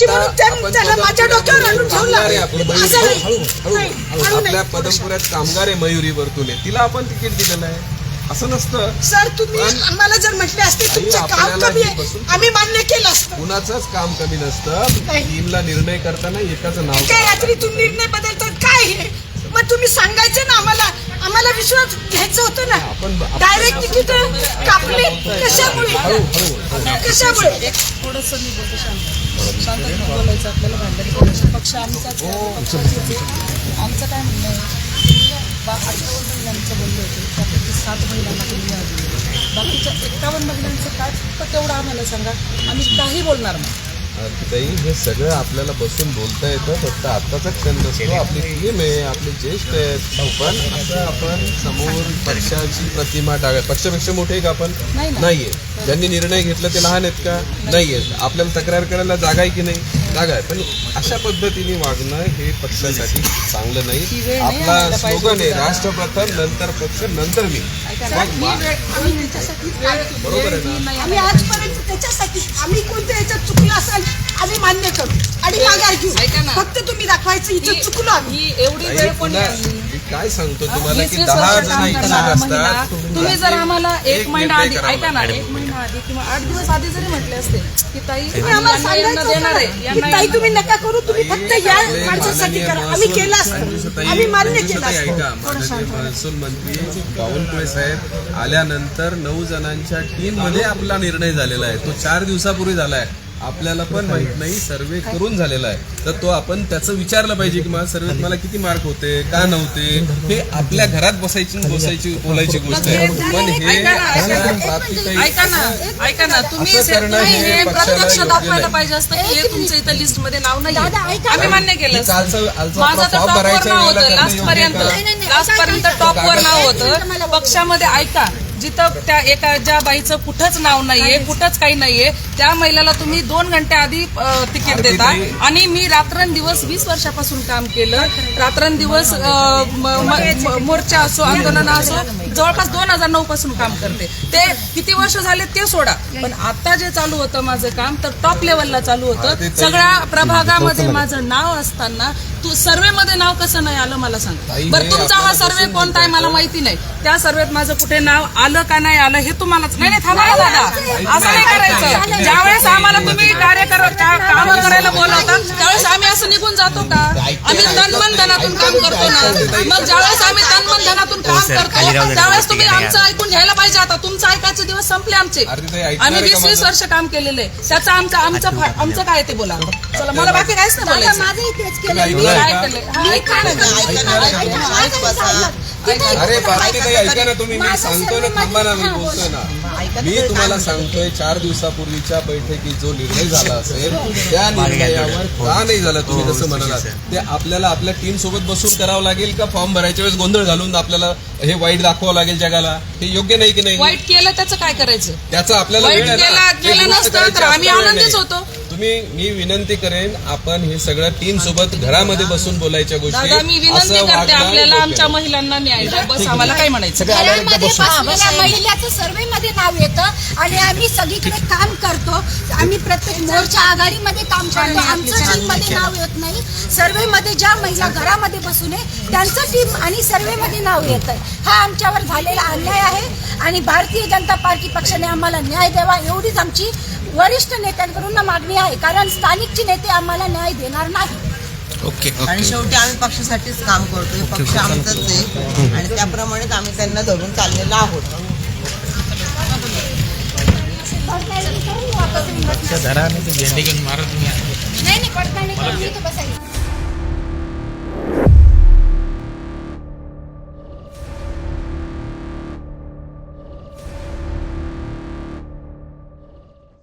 माझ्या डोक्यावर आणून ठेवलं. आपल्या पदमपुऱ्यात कामगार आहे मयुरी वर्तुले, तिला आपण तिकीट दिलेलं आहे असं नसतं. सर तुम्ही आम्हाला जर म्हटले असते तुमचं काम कमी आहे आम्ही मान्य केलं असतं. कुणाचंच काम कमी नसतं. टीमला निर्णय करताना एकाचं नाव काय रात्री तुम्ही निर्णय बदलतात काय हे मग तुम्ही सांगायचं ना आम्हाला विश्वास घ्यायचं होतं ना. डायरेक्ट तिकीट कापली कशामुळे थोडंसं मी बोलते शांततेने बोलायचं आपल्याला. भांडण पक्ष आमचा आमचं काय म्हणणं आहे 18 महिलांचं बोलले होते त्यापैकी 7 महिलांना तुम्ही दिली. बाकीच्या 51 महिलांचं काय फक्त तेवढं आम्हाला सांगा आम्ही काही बोलणार नाही. हे सगळं आपल्याला बसून बोलता येतं. फक्त आत्ताचा क्षण नसतो. आपली टीम आहे, आपले ज्येष्ठ आहेत, पण असं आपण समोर पक्षाची प्रतिमा टाकत. पक्षापेक्षा मोठे आहे का आपण? नाहीये. ज्यांनी निर्णय घेतला ते लहान आहेत का? नाहीये. आपल्याला तक्रार करायला जागा आहे की नाही? जागा आहे. पण अशा पद्धतीने वागणं हे पक्षासाठी चांगलं नाही. आपला स्लोगन आहे राष्ट्रप्रथम नंतर पक्ष नंतर मी. बरोबर आहे ना? आम्ही आजपर्यंत त्याच्यासाठी आम्ही कोणत्या याच्यात चुकलं असेल आम्ही मान्य करू आणि माघार घेऊ. फक्त तुम्ही दाखवायचं इथं चुकलो आम्ही. एवढी वेळ कोणी काय सांगतो तुम्हाला की 10 जण ऐकणार असतात. तुम्ही जर आम्हाला 1 महिना आधी ऐका ना 1 महिना आधी किंवा 8 दिवस आधी जरी म्हटले असते की ताई यांना देणार आहे ताई तुम्ही नका करू तुम्ही फक्त या माणसासाठी करा आम्ही केलं असतं आम्ही मान्य केलं असतं. महसूल मंत्री बावनकुळे साहेब आल्यानंतर 9 जणांच्या टीम मध्ये आपला निर्णय झालेला आहे. तो 4 दिवसापूर्वी झाला आहे. आपल्याला पण माहित नाही सर्वे करून झालेला आहे. तर तो आपण त्याचं विचारलं पाहिजे की माझ्या सर्वेत मला किती मार्क होते का नव्हते. हे आपल्या घरात बोलायची गोष्ट आहे. पण हे ऐका ना तुम्ही हे प्रत्यक्ष दाखवायला पाहिजे असतं की हे तुमचं इथं लिस्ट मध्ये नाव नाही. आम्ही मान्य केलं माझं तर टॉपवर नाव होतं लास्ट पर्यंत टॉपवर नाव होतं पक्षामध्ये. ऐका जिथं त्या एका ज्या बाईचं कुठंच नाव नाहीये कुठंच काही नाहीये त्या महिलाला तुम्ही 2 घंटे आधी तिकीट देता. आणि मी रात्रंदिवस 20 वर्षापासून काम केलं. रात्रंदिवस मोर्चा असो आंदोलन असो जवळपास 2009 पासून काम करते. ते किती वर्ष झाले ते सोडा. पण आता जे चालू होतं माझं काम तर टॉप लेवलला चालू होतं. सगळ्या प्रभागामध्ये माझं नाव असताना तू सर्वे मध्ये नाव कसं नाही आलं मला सांग बरं. तुमचा हा सर्वे कोणता आहे मला माहिती नाही. त्या सर्वेत माझं कुठे नाव आलं का नाही आलं हे तुम्हालाच नाही थांबा दादा असं नाही करायचं. ज्यावेळेस आम्हाला तुम्ही काम करायला बोलवता त्यावेळेस आम्ही असं निघून जातो का? आम्ही तनमन धनातून काम करतो ना. मग ज्यावेळेस आम्ही तनमन धनातून काम करतो त्यावेळेस तुम्ही आमचं ऐकून घ्यायला पाहिजे. आता तुमचं ऐकायचे दिवस संपले आमचे. आम्ही 20-20 वर्ष काम केलेलं आहे. त्याचं आमचं काय ते बोला. चला मला बाकी काहीच नाही बोलायचं. अरे बाकी काही ऐका ना तुम्ही. मी सांगतोय ना थांबा ना. मी बोलतोय ना. मी तुम्हाला सांगतोय 4 दिवसापूर्वीच्या बैठकीत जो निर्णय झाला असेल त्या निर्णयावर का नाही झाला तुम्ही जसं म्हणालात ते आपल्याला आपल्या टीम सोबत बसून करावं लागेल का फॉर्म भरायच्या वेळेस गोंधळ घालून आपल्याला हे वाईट दाखवावं लागेल जगाला? हे योग्य नाही की नाही? वाईट केलं त्याचं काय करायचं? त्याचं आपल्याला केलं नसतं तर आम्ही आनंदीच होतो. मी विनंती करेन आपण हे सगळं टीम सोबत घरामध्ये बसून बोलायच्या गोष्टी. दादा मी विनंती करते आपल्याला आमच्या महिलांना न्याय द्या बस. आम्हाला काय म्हणायचं महिलाचं सर्वे मध्ये नाव येतं आणि आम्ही सगळीकडे काम करतो. आम्ही प्रत्येक मोर्चा आघाडीमध्ये काम करतो. आमचं टीम मध्ये नाव येत नाही. सर्वे मध्ये ज्या महिला घरामध्ये बसून आहे त्यांचं टीम आणि सर्वे मध्ये नाव येत आहे. हा आमच्यावर झालेला अन्याय आहे आणि भारतीय जनता पार्टी पक्षाने आम्हाला न्याय द्यावा एवढीच आमची वरिष्ठ नेत्यांकडून मागणी आहे. कारण स्थानिकचे नेते आम्हाला न्याय देणार नाही. ओके. आणि शेवटी आम्ही पक्षासाठीच काम करतोय. पक्ष आमचाच आहे आणि त्याप्रमाणेच आम्ही त्यांना धरून चाललेलो आहोत. धरा नाही तर झेंडे घेऊन मारत नाही. नाही